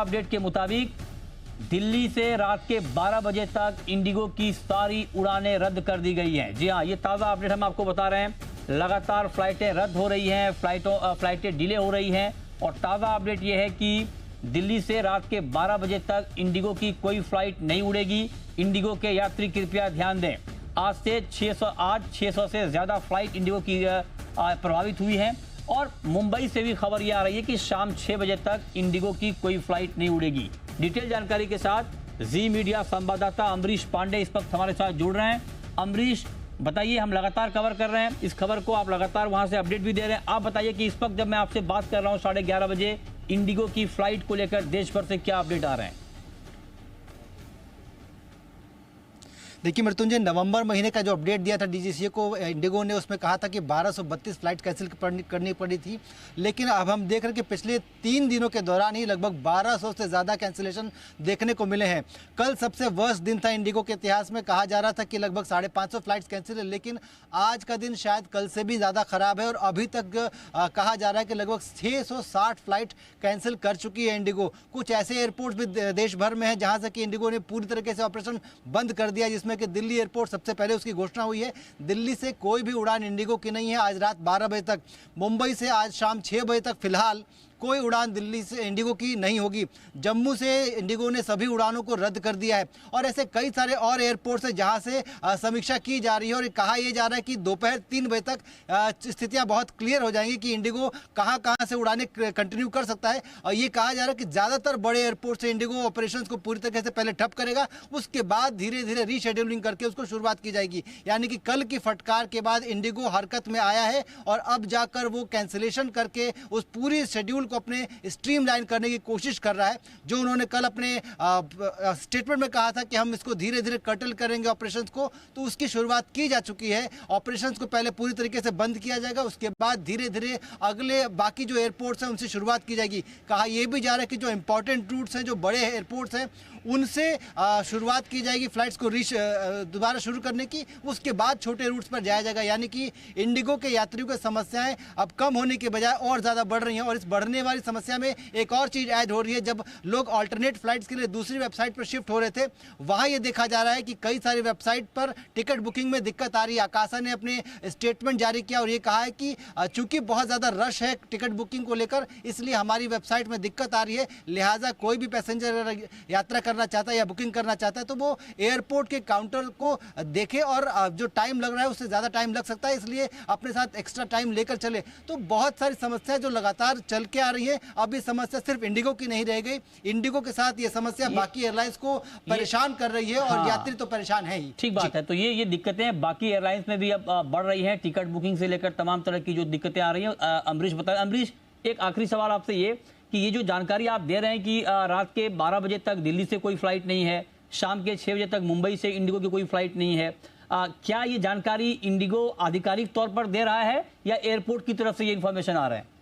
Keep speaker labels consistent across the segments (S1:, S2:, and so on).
S1: Update के मुताबिक दिल्ली से रात के 12 बजे तक इंडिगो की सारी उड़ानें रद्द कर दी गई हैं। जी हाँ, ये ताज़ा अपडेट हम आपको बता रहे हैं। लगातार फ्लाइटें रद्द हो रही हैं, फ्लाइटें डिले हो रही हैं। और ताज़ा अपडेट ये है कि दिल्ली से रात के 12 बजे तक इंडिगो की कोई फ्लाइट नहीं उड़ेगी। इंडिगो के यात्री कृपया ध्यान दें, आज 600 से ज़्यादा फ्लाइट इंडिगो की प्रभावित हुई हैं। और मुंबई से भी खबर ये आ रही है कि शाम 6 बजे तक इंडिगो की कोई फ्लाइट नहीं उड़ेगी। डिटेल जानकारी के साथ जी मीडिया संवाददाता अमरीश पांडे इस वक्त हमारे साथ जुड़ रहे हैं। अमरीश, बताइए, हम लगातार कवर कर रहे हैं इस खबर को, आप लगातार वहां से अपडेट भी दे रहे हैं। आप बताइए कि इस वक्त जब मैं आपसे बात कर रहा हूं 11:30 बजे, इंडिगो की फ्लाइट को लेकर देश भर से क्या अपडेट आ रहे हैं?
S2: देखिए मृत्युंजय, नवंबर महीने का जो अपडेट दिया था डीजीसीए को इंडिगो ने, उसमें कहा था कि 1232 फ्लाइट कैंसिल करनी पड़ी थी। लेकिन अब हम देख रहे हैं कि पिछले 3 दिनों के दौरान ही लगभग 1200 से ज़्यादा कैंसिलेशन देखने को मिले हैं। कल सबसे वर्स्ट दिन था इंडिगो के इतिहास में। कहा जा रहा था कि लगभग 550 फ्लाइट्स कैंसिल है, लेकिन आज का दिन शायद कल से भी ज़्यादा ख़राब है। और अभी तक कहा जा रहा है कि लगभग 660 फ्लाइट कैंसिल कर चुकी है इंडिगो। कुछ ऐसे एयरपोर्ट्स भी देश भर में हैं जहाँ से कि इंडिगो ने पूरी तरीके से ऑपरेशन बंद कर दिया, जिसमें कि दिल्ली एयरपोर्ट सबसे पहले उसकी घोषणा हुई है। दिल्ली से कोई भी उड़ान इंडिगो की नहीं है आज रात 12 बजे तक। मुंबई से आज शाम 6 बजे तक फिलहाल कोई उड़ान दिल्ली से इंडिगो की नहीं होगी। जम्मू से इंडिगो ने सभी उड़ानों को रद्द कर दिया है। और ऐसे कई सारे और एयरपोर्ट्स हैं जहां से समीक्षा की जा रही है और कहा यह जा रहा है कि दोपहर 3 बजे तक स्थितियां बहुत क्लियर हो जाएंगी कि इंडिगो कहां से उड़ानें कंटिन्यू कर सकता है। और ये कहा जा रहा है कि ज़्यादातर बड़े एयरपोर्ट से इंडिगो ऑपरेशन को पूरी तरीके से पहले ठप करेगा, उसके बाद धीरे धीरे रीशेड्यूलिंग करके उसको शुरुआत की जाएगी। यानी कि कल की फटकार के बाद इंडिगो हरकत में आया है और अब जाकर वो कैंसिलेशन करके उस पूरी शेड्यूल को अपने स्ट्रीमलाइन करने की कोशिश कर रहा है। जो उन्होंने कल अपने स्टेटमेंट में कहा था कि हम इसको धीरे धीरे कर्टल करेंगे ऑपरेशंस को, तो उसकी शुरुआत की जा चुकी है। ऑपरेशंस को पहले पूरी तरीके से बंद किया जाएगा, उसके बाद धीरे धीरे अगले बाकी जो एयरपोर्ट्स हैं उनसे शुरुआत की जाएगी। कहा यह भी जा रहा है कि जो इंपॉर्टेंट रूट्स हैं, जो बड़े एयरपोर्ट्स हैं, उनसे शुरुआत की जाएगी फ्लाइट्स को दोबारा शुरू करने की। उसके बाद छोटे रूट्स पर जाया जाएगा। यानी कि इंडिगो के यात्रियों की समस्याएं अब कम होने के बजाय और ज़्यादा बढ़ रही हैं। और इस बढ़ने वाली समस्या में एक और चीज़ ऐड हो रही है। जब लोग अल्टरनेट फ्लाइट्स के लिए दूसरी वेबसाइट पर शिफ्ट हो रहे थे, वहाँ ये देखा जा रहा है कि कई सारी वेबसाइट पर टिकट बुकिंग में दिक्कत आ रही है। आकाशा ने अपने स्टेटमेंट जारी किया और ये कहा है कि चूंकि बहुत ज़्यादा रश है टिकट बुकिंग को लेकर, इसलिए हमारी वेबसाइट में दिक्कत आ रही है। लिहाजा कोई भी पैसेंजर यात्रा करना चाहता है या बुकिंग करना चाहता है तो वो एयरपोर्ट के काउंटर को देखे, और जो टाइम लग रहा है उससे ज़्यादा टाइम लग सकता है, इसलिए अपने साथ एक्स्ट्रा टाइम लेकर चले। तो बहुत सारी समस्याएं जो लगातार चल के आ रही है। अब ये समस्या सिर्फ इंडिगो की नहीं रह गई, इंडिगो के साथ ये समस्या बाकी एयरलाइंस को परेशान कर रही है। और यात्री तो परेशान है ही।
S1: ठीक बात है। तो ये दिक्कतें बाकी एयरलाइंस में भी अब बढ़ रही हैं, टिकट बुकिंग से लेकर तमाम तरह की जो दिक्कतें आ रही हैं। अमरीश बताए। अमरीश, एक आखिरी सवाल आपसे ये कि ये जो जानकारी आप दे रहे हैं कि रात के 12 बजे तक दिल्ली से कोई फ्लाइट नहीं है, शाम के 6 बजे तक मुंबई से इंडिगो की कोई फ्लाइट नहीं है, क्या ये जानकारी इंडिगो आधिकारिक तौर पर दे रहा है या एयरपोर्ट की तरफ से ये इन्फॉर्मेशन आ रहा है?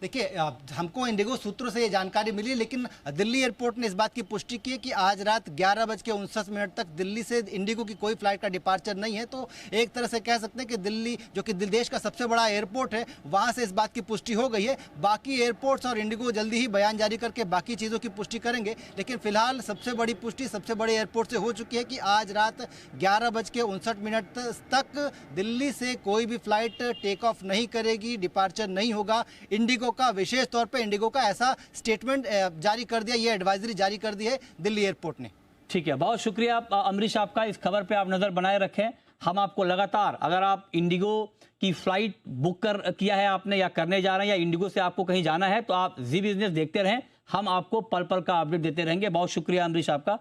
S2: देखिए, हमको इंडिगो सूत्रों से ये जानकारी मिली, लेकिन दिल्ली एयरपोर्ट ने इस बात की पुष्टि की है कि आज रात 11:59 तक दिल्ली से इंडिगो की कोई फ्लाइट का डिपार्चर नहीं है। तो एक तरह से कह सकते हैं कि दिल्ली, जो कि देश का सबसे बड़ा एयरपोर्ट है, वहाँ से इस बात की पुष्टि हो गई है। बाकी एयरपोर्ट्स और इंडिगो जल्दी ही बयान जारी करके बाकी चीज़ों की पुष्टि करेंगे। लेकिन फिलहाल सबसे बड़ी पुष्टि सबसे बड़े एयरपोर्ट से हो चुकी है कि आज रात 11:59 तक दिल्ली से कोई भी फ्लाइट टेक ऑफ नहीं करेगी, डिपार्चर नहीं होगा। इंडिगो का विशेष तौर पे इंडिगो का ऐसा स्टेटमेंट जारी कर दिया, ये एडवाइजरी जारी कर दी है दिल्ली एयरपोर्ट ने।
S1: ठीक है, बहुत शुक्रिया अमरीश आपका। इस खबर पे आप नजर बनाए रखें। हम आपको लगातार, अगर आप इंडिगो की फ्लाइट बुक किया है आपने या करने जा रहे हैं या इंडिगो से आपको कहीं जाना है, तो आप जी बिजनेस देखते रहें। हम आपको पल पल का अपडेट देते रहेंगे। बहुत शुक्रिया अमरीश आपका।